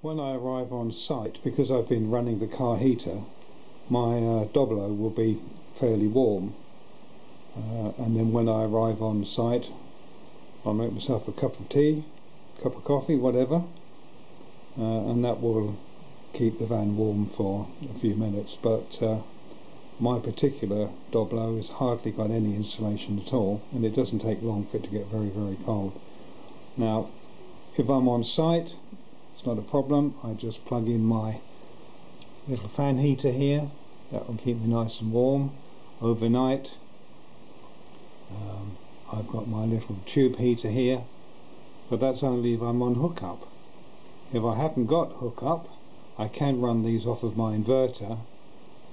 When I arrive on site, because I've been running the car heater, my Doblo will be fairly warm, and then when I arrive on site I'll make myself a cup of tea, cup of coffee, whatever, and that will keep the van warm for a few minutes. But my particular Doblo has hardly got any insulation at all, and it doesn't take long for it to get very, very cold. Now, if I'm on site, it's not a problem. I just plug in my little fan heater here. That will keep me nice and warm overnight. I've got my little tube heater here, but that's only if I'm on hookup. If I haven't got hookup, I can run these off of my inverter,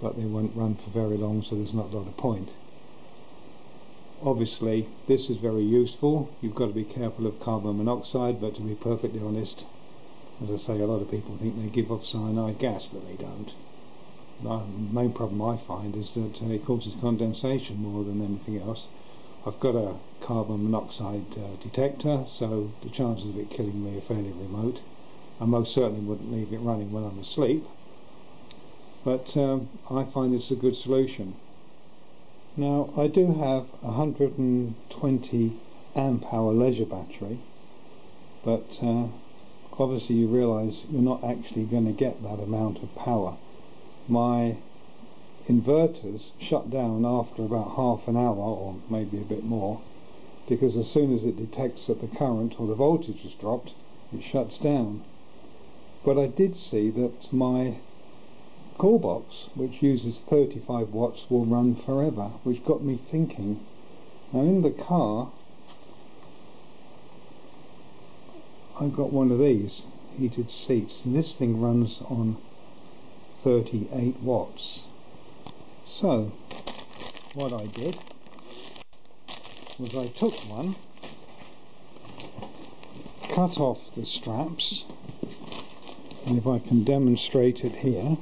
but they won't run for very long, so there's not a lot of point. Obviously this is very useful. You've got to be careful of carbon monoxide, but to be perfectly honest, as I say, a lot of people think they give off cyanide gas, but they don't. The main problem I find is that it causes condensation more than anything else. I've got a carbon monoxide detector, so the chances of it killing me are fairly remote. I most certainly wouldn't leave it running when I'm asleep, but I find it's a good solution. Now, I do have a 120 amp hour leisure battery, but obviously you realise you're not actually going to get that amount of power. My inverters shut down after about half an hour, or maybe a bit more, because as soon as it detects that the current or the voltage has dropped, it shuts down. But I did see that my cool box, which uses 35 watts, will run forever, which got me thinking. Now, in the car I've got one of these heated seats, and this thing runs on 38 watts. So what I did was I took one, cut off the straps, and if I can demonstrate it here,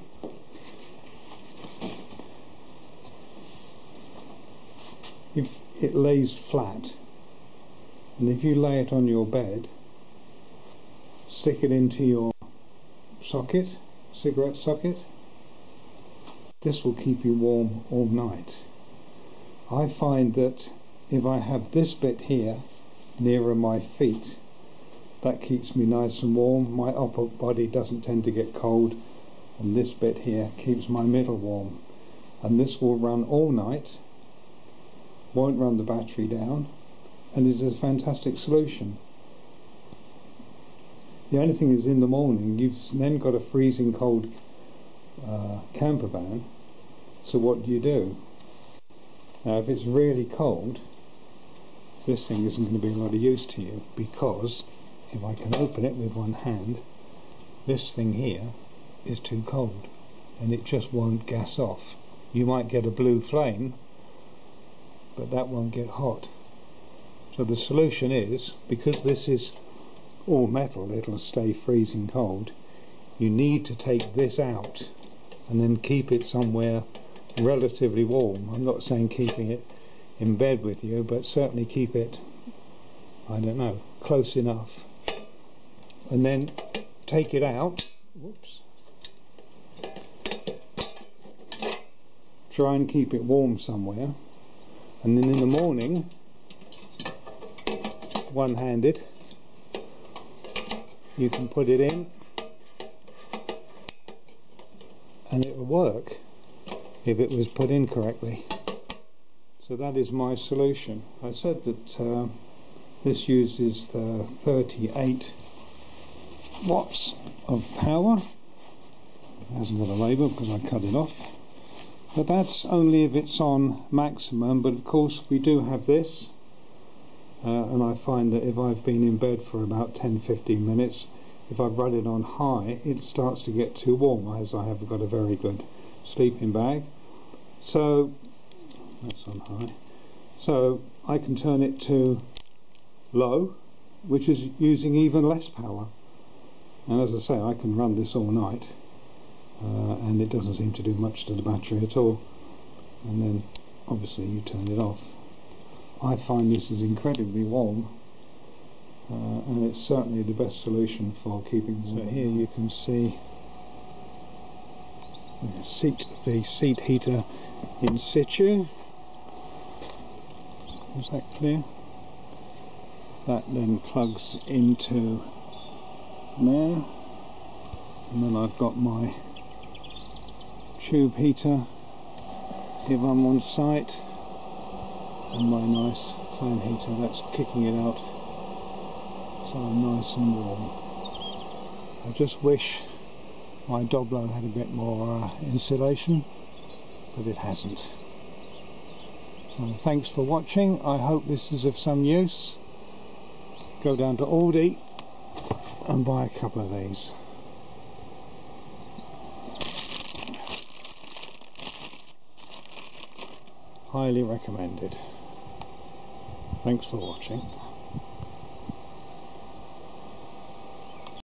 if it lays flat, and if you lay it on your bed, stick it into your socket, cigarette socket, this will keep you warm all night. I find that if I have this bit here nearer my feet, that keeps me nice and warm. My upper body doesn't tend to get cold, and this bit here keeps my middle warm. And this will run all night, won't run the battery down, and is a fantastic solution. The only thing is, in the morning you've then got a freezing cold Campervan, so what do? Now, if it's really cold, this thing isn't going to be a lot of use to you, because if I can open it with one hand, this thing here is too cold and it just won't gas off. You might get a blue flame, but that won't get hot. So the solution is, because this is all metal, it'll stay freezing cold, you need to take this out and then keep it somewhere relatively warm. I'm not saying keeping it in bed with you, but certainly keep it, I don't know, close enough, and then take it out. Whoops. Try and keep it warm somewhere, and then in the morning, one-handed, you can put it in and it will work if it was put in correctly. So that is my solution. I said that this uses 38 watts of power. It hasn't got a label because I cut it off, but that's only if it's on maximum. But of course we do have this, and I find that if I've been in bed for about 10-15 minutes, if I run it on high, it starts to get too warm, as I have got a very good sleeping bag. So that's on high, so I can turn it to low, which is using even less power. And as I say, I can run this all night, and it doesn't seem to do much to the battery at all. And then obviously you turn it off. I find this is incredibly warm, and it's certainly the best solution for keeping water. So here you can see the seat heater in situ. Is that clear? That then plugs into there, and then I've got my tube heater if I'm on site, and my nice fan heater that's kicking it out so I'm nice and warm. I just wish my Doblo had a bit more insulation, but it hasn't. So thanks for watching. I hope this is of some use. Go down to Aldi and buy a couple of these. Highly recommended. Thanks for watching.